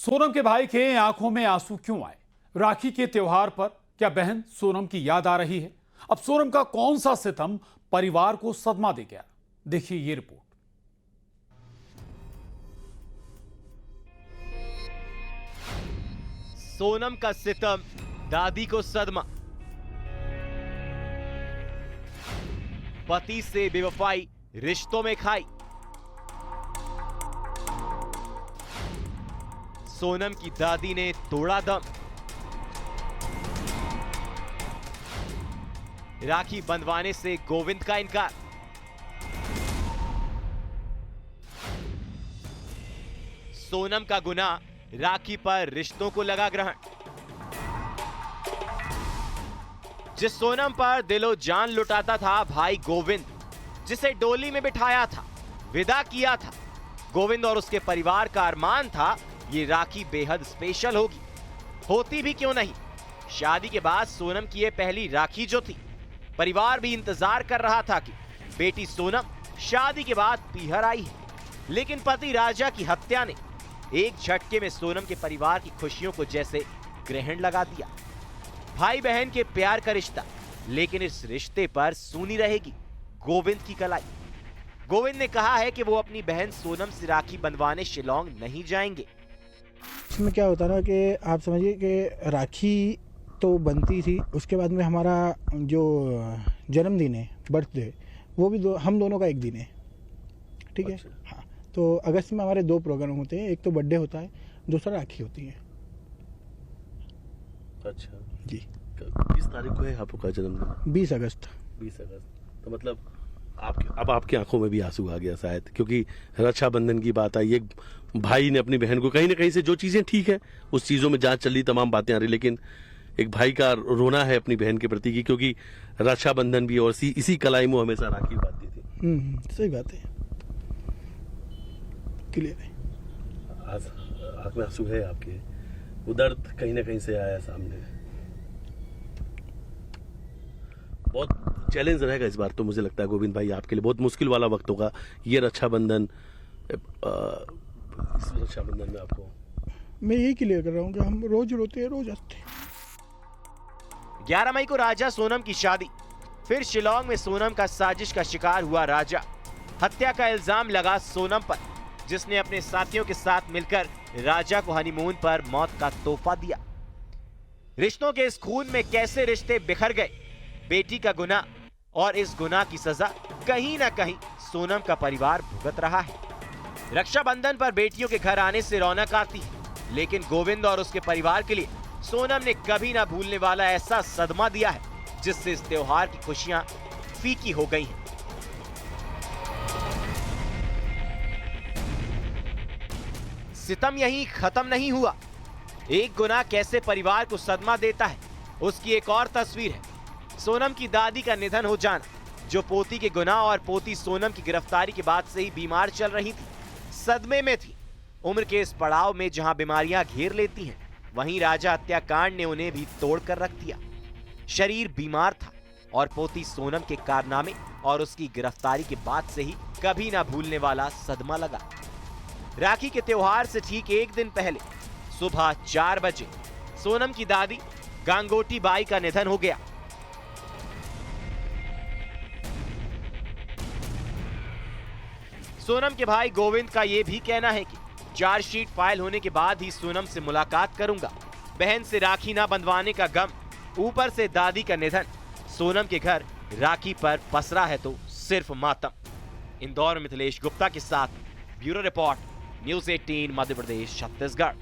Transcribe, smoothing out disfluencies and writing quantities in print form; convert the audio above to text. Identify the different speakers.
Speaker 1: सोनम के भाई के आंखों में आंसू क्यों आए? राखी के त्योहार पर क्या बहन सोनम की याद आ रही है? अब सोनम का कौन सा सितम परिवार को सदमा दे गया? देखिए ये रिपोर्ट।
Speaker 2: सोनम का सितम, दादी को सदमा। पति से बेवफाई, रिश्तों में खाई। सोनम की दादी ने तोड़ा दम। राखी बंधवाने से गोविंद का इनकार। सोनम का गुनाह, राखी पर रिश्तों को लगा ग्रहण। जिस सोनम पर दिलो जान लुटाता था भाई गोविंद, जिसे डोली में बिठाया था, विदा किया था, गोविंद और उसके परिवार का अरमान था ये राखी बेहद स्पेशल होगी। होती भी क्यों नहीं। शादी के बाद सोनम की ये पहली राखी जो थी, परिवार भी इंतजार कर रहा था कि बेटी सोनम शादी के बाद पीहर आई है। लेकिन पति राजा की हत्या ने एक झटके में सोनम के परिवार की खुशियों को जैसे ग्रहण लगा दिया। भाई बहन के प्यार का रिश्ता, लेकिन इस रिश्ते पर सूनी रहेगी गोविंद की कलाई। गोविंद ने कहा है कि वो अपनी बहन सोनम से राखी बंधवाने शिलोंग नहीं जाएंगे।
Speaker 3: इसमें क्या होता ना कि आप समझिए कि राखी तो बनती थी, उसके बाद में हमारा जो जन्मदिन है, बर्थडे, वो भी हम दोनों का एक दिन है, ठीक है। हाँ, तो अगस्त में हमारे 2 प्रोग्राम होते हैं, एक तो बर्थडे होता है, दूसरा राखी होती है।
Speaker 4: अच्छा
Speaker 3: जी।
Speaker 4: किस तारीख को है आपका जन्मदिन?
Speaker 3: 20 अगस्त।
Speaker 4: 20 अगस्त। तो मतलब आपकी आंखों में भी आंसू आ गया शायद, क्योंकि रक्षाबंधन की बात आई। एक भाई ने अपनी बहन को कहीं ना कहीं से, जो चीजें ठीक है उस चीजों में जांच चल रही, तमाम बातें आ रही, लेकिन एक भाई का रोना है अपनी बहन के प्रति की, क्योंकि रक्षाबंधन भी और इसी कलाई में हमेशा राखी बांधती थी।
Speaker 3: सही बात है, क्लियर है।
Speaker 4: आज आंख में आंसू है आपके, वो दर्द कहीं ना कहीं से आया सामने। बहुत चैलेंज रहेगा इस बार तो, मुझे लगता है गोविंद भाई आपके लिए बहुत मुश्किल वाला वक्त होगा ये रक्षाबंधन। इस रक्षाबंधन में आपको
Speaker 3: मैं यही क्लियर कर रहा हूँ कि हम रोज रोते हैं, रोज हंसते हैं।
Speaker 2: 11 मई को राजा सोनम की शादी। फिर शिलोंग में सोनम का साजिश का शिकार हुआ राजा। हत्या का इल्जाम लगा सोनम पर, जिसने अपने साथियों के साथ मिलकर राजा को हनीमून पर मौत का तोहफा दिया। रिश्तों के इस खून में कैसे रिश्ते बिखर गए। बेटी का गुनाह और इस गुनाह की सजा कहीं ना कहीं सोनम का परिवार भुगत रहा है। रक्षाबंधन पर बेटियों के घर आने से रौनक आती है, लेकिन गोविंद और उसके परिवार के लिए सोनम ने कभी ना भूलने वाला ऐसा सदमा दिया है, जिससे इस त्योहार की खुशियां फीकी हो गई हैं। सितम यहीं खत्म नहीं हुआ। एक गुनाह कैसे परिवार को सदमा देता है, उसकी एक और तस्वीर है। सोनम की दादी का निधन हो जाना, जो पोती के गुनाह और पोती सोनम की गिरफ्तारी के बाद से ही बीमार चल रही थी, सदमे में थी। उम्र के इस पड़ाव में जहां बीमारियां घेर लेती हैं, वहीं राजा हत्याकांड ने उन्हें भी तोड़ कर रख दिया। शरीर बीमार था और पोती सोनम के कारनामे और उसकी गिरफ्तारी के बाद से ही कभी ना भूलने वाला सदमा लगा। राखी के त्योहार से ठीक एक दिन पहले सुबह 4 बजे सोनम की दादी गांगोटी बाई का निधन हो गया। सोनम के भाई गोविंद का यह भी कहना है कि चार्जशीट फाइल होने के बाद ही सोनम से मुलाकात करूंगा। बहन से राखी ना बंधवाने का गम, ऊपर से दादी का निधन। सोनम के घर राखी पर पसरा है तो सिर्फ मातम। इंदौर मिथिलेश गुप्ता के साथ bureau report, news 18 Madhya Pradesh, Chhattisgarh.